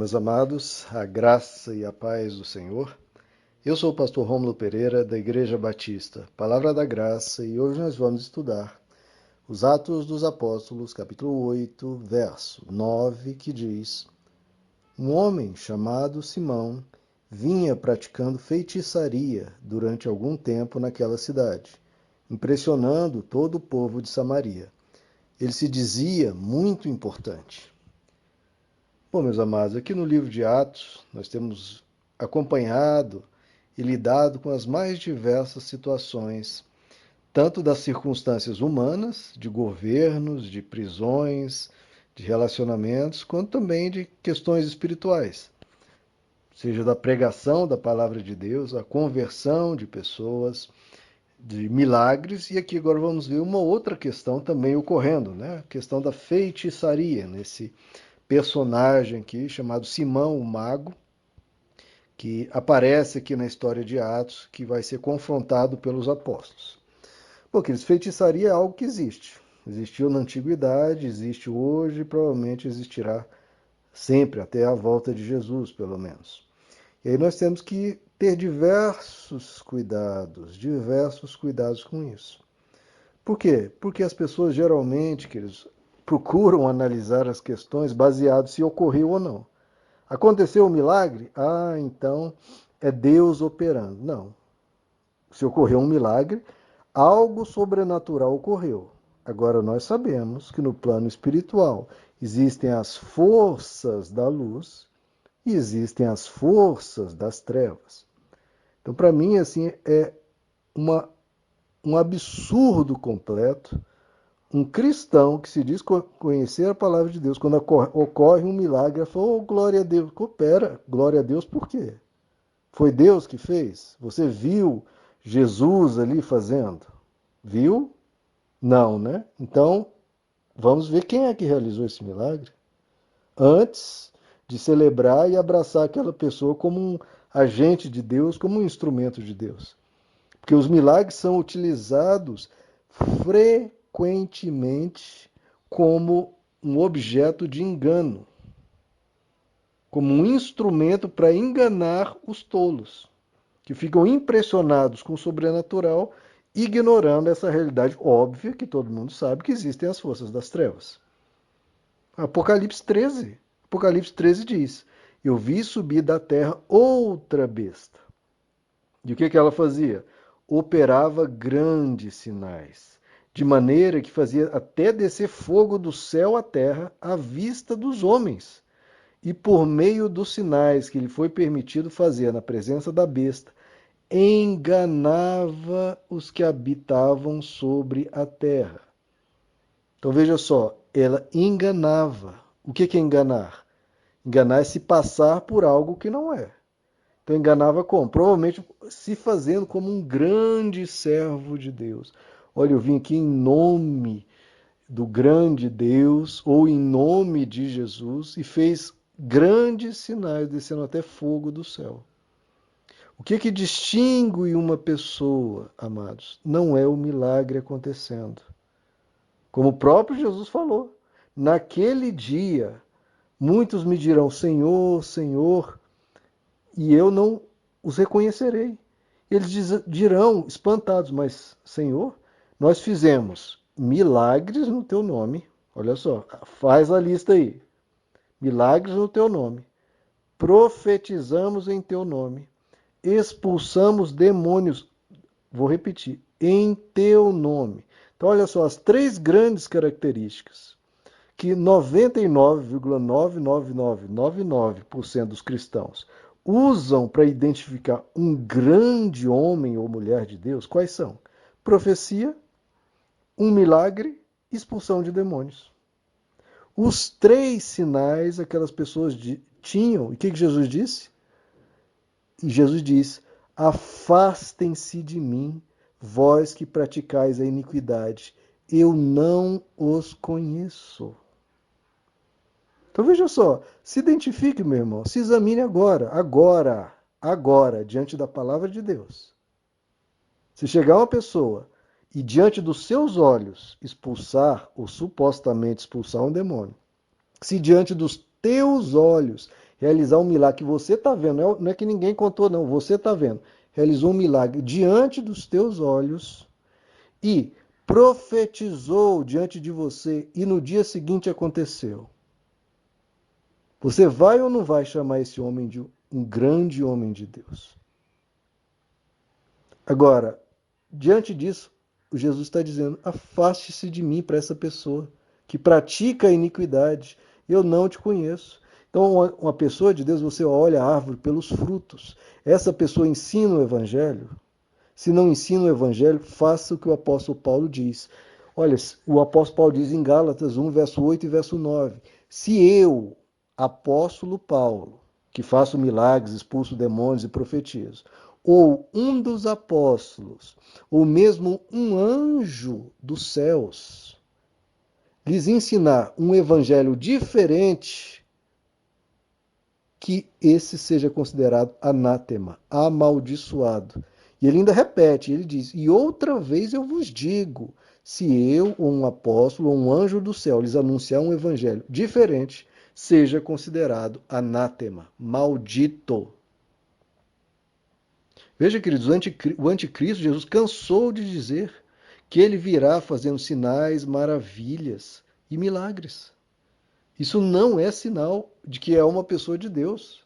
meus amados, a graça e a paz do Senhor. Eu sou o pastor Rômulo Pereira, da Igreja Batista, Palavra da Graça, e hoje nós vamos estudar os Atos dos Apóstolos, capítulo 8, verso 9, que diz: Um homem chamado Simão vinha praticando feitiçaria durante algum tempo naquela cidade, impressionando todo o povo de Samaria. Ele se dizia muito importante. Bom, meus amados, aqui no livro de Atos, nós temos acompanhado e lidado com as mais diversas situações, tanto das circunstâncias humanas, de governos, de prisões, de relacionamentos, quanto também de questões espirituais, seja da pregação da palavra de Deus, a conversão de pessoas, de milagres, e aqui agora vamos ver uma outra questão também ocorrendo, né? A questão da feitiçaria, nesse personagem aqui chamado Simão, o Mago, que aparece aqui na história de Atos, que vai ser confrontado pelos apóstolos. Bom, queridos, feitiçaria é algo que existe. Existiu na antiguidade, existe hoje e provavelmente existirá sempre, até a volta de Jesus, pelo menos. E aí nós temos que ter diversos cuidados com isso. Por quê? Porque as pessoas geralmente, queridos, procuram analisar as questões baseado se ocorreu ou não. Aconteceu um milagre? Ah, então é Deus operando. Não. Se ocorreu um milagre, algo sobrenatural ocorreu. Agora nós sabemos que no plano espiritual existem as forças da luz e existem as forças das trevas. Então, para mim, assim, é um absurdo completo um cristão que se diz conhecer a palavra de Deus, quando ocorre um milagre, ele fala, oh, glória a Deus. Coopera, glória a Deus por quê? Foi Deus que fez? Você viu Jesus ali fazendo? Viu? Não, né? Então, vamos ver quem é que realizou esse milagre antes de celebrar e abraçar aquela pessoa como um agente de Deus, como um instrumento de Deus. Porque os milagres são utilizados frequentemente como um objeto de engano, como um instrumento para enganar os tolos, que ficam impressionados com o sobrenatural, ignorando essa realidade óbvia que todo mundo sabe que existem as forças das trevas. Apocalipse 13. Apocalipse 13 diz: Eu vi subir da terra outra besta. E o que ela fazia? Operava grandes sinais, de maneira que fazia até descer fogo do céu à terra à vista dos homens. E por meio dos sinais que lhe foi permitido fazer na presença da besta, enganava os que habitavam sobre a terra. Então veja só, ela enganava. O que é enganar? Enganar é se passar por algo que não é. Então enganava como? Provavelmente se fazendo como um grande servo de Deus. Olha, eu vim aqui em nome do grande Deus, ou em nome de Jesus, e fez grandes sinais, descendo até fogo do céu. O que distingue uma pessoa, amados? Não é o milagre acontecendo. Como o próprio Jesus falou, naquele dia, muitos me dirão, Senhor, Senhor, e eu não os reconhecerei. Eles dirão, espantados, mas, Senhor, nós fizemos milagres no teu nome. Olha só, faz a lista aí. Milagres no teu nome. Profetizamos em teu nome. Expulsamos demônios. Vou repetir, em teu nome. Então, olha só, as três grandes características que 99,99999% dos cristãos usam para identificar um grande homem ou mulher de Deus, quais são? Profecia, um milagre, expulsão de demônios. Os três sinais aquelas pessoas tinham, e o que Jesus disse? E Jesus diz, afastem-se de mim, vós que praticais a iniquidade, eu não os conheço. Então veja só, se identifique, meu irmão, se examine agora, diante da palavra de Deus. Se chegar uma pessoa e diante dos seus olhos expulsar ou supostamente expulsar um demônio, se diante dos teus olhos realizar um milagre que você está vendo, não é que ninguém contou, não, você está vendo. Realizou um milagre diante dos teus olhos e profetizou diante de você e no dia seguinte aconteceu. Você vai ou não vai chamar esse homem de um grande homem de Deus? Agora, diante disso, o Jesus está dizendo: afaste-se de mim para essa pessoa que pratica a iniquidade. Eu não te conheço. Então, uma pessoa de Deus, você olha a árvore pelos frutos. Essa pessoa ensina o evangelho. Se não ensina o evangelho, faça o que o apóstolo Paulo diz. Olha, o apóstolo Paulo diz em Gálatas 1, verso 8 e verso 9: se eu, apóstolo Paulo, que faço milagres, expulso demônios e profetizo, ou um dos apóstolos, ou mesmo um anjo dos céus, lhes ensinar um evangelho diferente, que esse seja considerado anátema, amaldiçoado. E ele ainda repete, ele diz: e outra vez eu vos digo, se eu, ou um apóstolo, ou um anjo do céu, lhes anunciar um evangelho diferente, seja considerado anátema, maldito. Veja, queridos, o anticristo, Jesus cansou de dizer que ele virá fazendo sinais, maravilhas e milagres. Isso não é sinal de que é uma pessoa de Deus.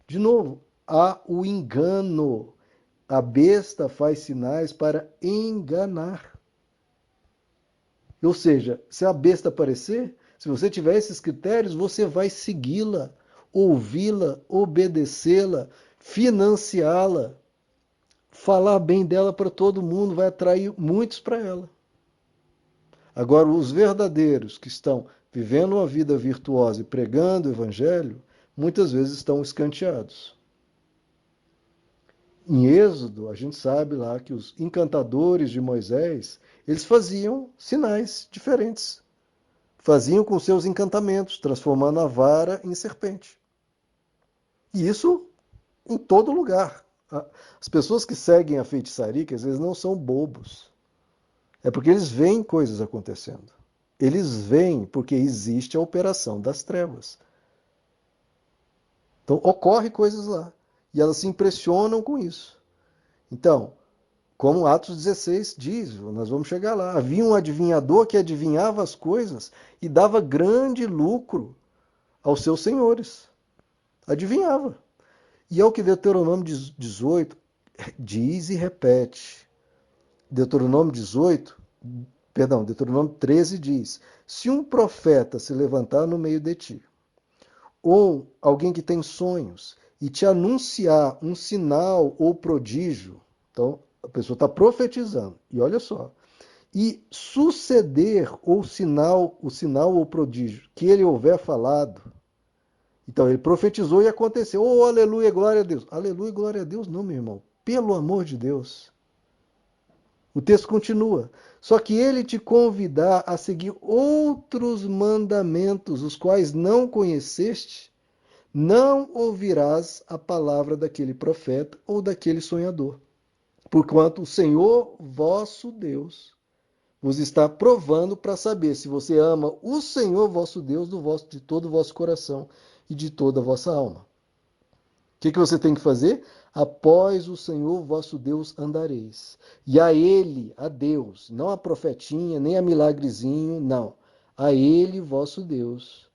De novo, há o engano. A besta faz sinais para enganar. Ou seja, se a besta aparecer, se você tiver esses critérios, você vai segui-la, ouvi-la, obedecê-la, financiá-la, falar bem dela para todo mundo, vai atrair muitos para ela. Agora, os verdadeiros que estão vivendo uma vida virtuosa e pregando o evangelho, muitas vezes estão escanteados. Em Êxodo, a gente sabe lá que os encantadores de Moisés, eles faziam sinais diferentes. Faziam com seus encantamentos, transformando a vara em serpente. E isso em todo lugar. As pessoas que seguem a feitiçaria, que às vezes não são bobos, é porque eles veem coisas acontecendo. Eles veem porque existe a operação das trevas. Então, ocorre coisas lá. E elas se impressionam com isso. Então, como Atos 16 diz, nós vamos chegar lá. Havia um adivinhador que adivinhava as coisas e dava grande lucro aos seus senhores. Adivinhava. E é o que Deuteronômio 18 diz e repete. Deuteronômio 18, perdão, Deuteronômio 13 diz: se um profeta se levantar no meio de ti, ou alguém que tem sonhos, e te anunciar um sinal ou prodígio, então a pessoa está profetizando, e olha só, e suceder o sinal ou prodígio que ele houver falado, então ele profetizou e aconteceu, oh aleluia, glória a Deus, aleluia, glória a Deus, não meu irmão, pelo amor de Deus. O texto continua. Só que ele te convidar a seguir outros mandamentos, os quais não conheceste, não ouvirás a palavra daquele profeta ou daquele sonhador. Porquanto o Senhor vosso Deus vos está provando para saber se você ama o Senhor vosso Deus de todo o vosso coração e de toda a vossa alma. O que você tem que fazer? Após o Senhor vosso Deus andareis. E a Ele, a Deus, não a profetinha, nem a milagrezinho, não. A Ele, vosso Deus,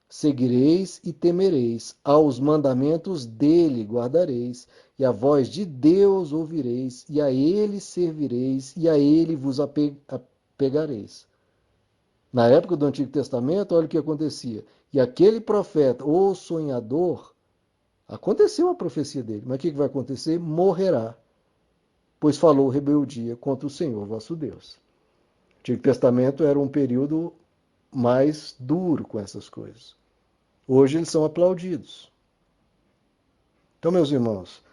seguireis e temereis. Aos mandamentos dele guardareis. E a voz de Deus ouvireis. E a Ele servireis. E a Ele vos apegareis. Na época do Antigo Testamento, olha o que acontecia. E aquele profeta ou sonhador, aconteceu a profecia dele, mas o que vai acontecer? Morrerá, pois falou rebeldia contra o Senhor vosso Deus. O Antigo Testamento era um período mais duro com essas coisas. Hoje eles são aplaudidos. Então, meus irmãos,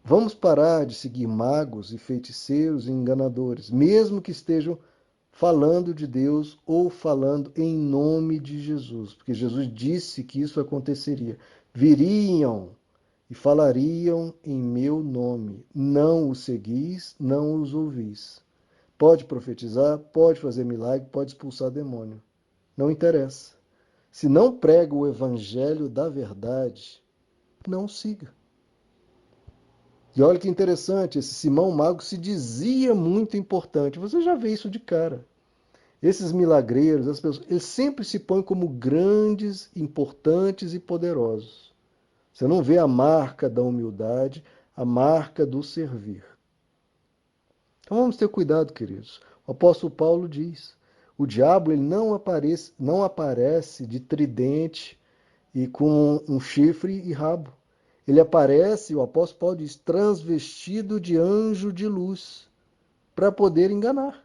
vamos parar de seguir magos e feiticeiros e enganadores, mesmo que estejam falando de Deus ou falando em nome de Jesus, porque Jesus disse que isso aconteceria. Viriam e falariam em meu nome. Não os seguis, não os ouvis. Pode profetizar, pode fazer milagre, pode expulsar demônio. Não interessa. Se não prega o evangelho da verdade, não siga. E olha que interessante, esse Simão Mago se dizia muito importante. Você já vê isso de cara. Esses milagreiros, as pessoas, eles sempre se põem como grandes, importantes e poderosos. Você não vê a marca da humildade, a marca do servir. Então vamos ter cuidado, queridos. O apóstolo Paulo diz: o diabo ele não aparece de tridente e com um chifre e rabo. Ele aparece, o apóstolo Paulo diz, transvestido de anjo de luz, para poder enganar.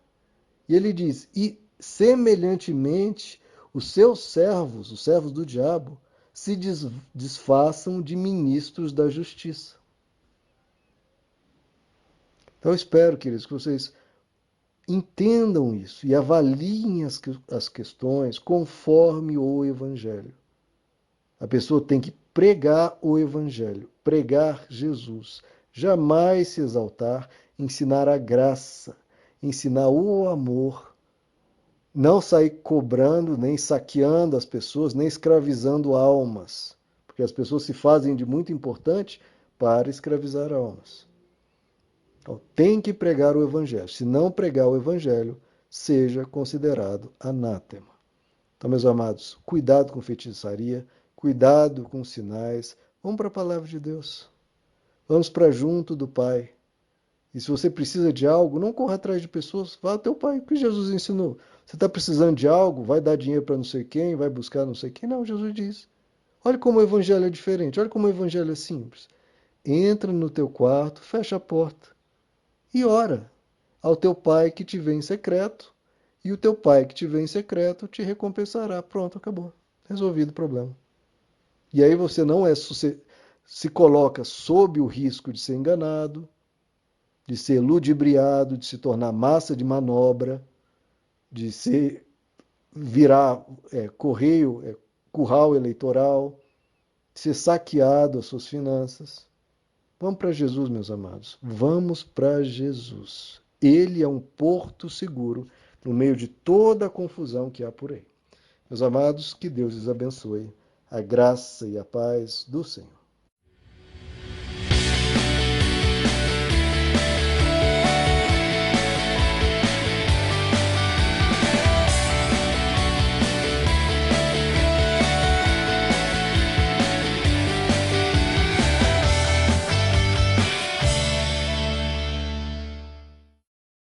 E ele diz: e semelhantemente, os servos do diabo, se disfarçam de ministros da justiça. Então eu espero, queridos, que vocês entendam isso e avaliem as questões conforme o Evangelho. A pessoa tem que pregar o Evangelho, pregar Jesus, jamais se exaltar, ensinar a graça, ensinar o amor, não sair cobrando, nem saqueando as pessoas, nem escravizando almas, porque as pessoas se fazem de muito importante para escravizar almas. Então, tem que pregar o Evangelho. Se não pregar o Evangelho, seja considerado anátema. Então, meus amados, cuidado com feitiçaria, cuidado com sinais. Vamos para a palavra de Deus. Vamos para junto do Pai. E se você precisa de algo, não corra atrás de pessoas, vá ao teu Pai. O que Jesus ensinou? Você está precisando de algo, vai dar dinheiro para não sei quem, vai buscar não sei quem. Não, Jesus diz. Olha como o Evangelho é diferente, olha como o Evangelho é simples. Entra no teu quarto, fecha a porta e ora ao teu Pai que te vê em secreto, e o teu Pai que te vê em secreto te recompensará. Pronto, acabou. Resolvido o problema. E aí você não se coloca sob o risco de ser enganado, de ser ludibriado, de se tornar massa de manobra, de virar correio, curral eleitoral, de ser saqueado as suas finanças. Vamos para Jesus, meus amados. Vamos para Jesus. Ele é um porto seguro no meio de toda a confusão que há por aí. Meus amados, que Deus lhes abençoe. A graça e a paz do Senhor.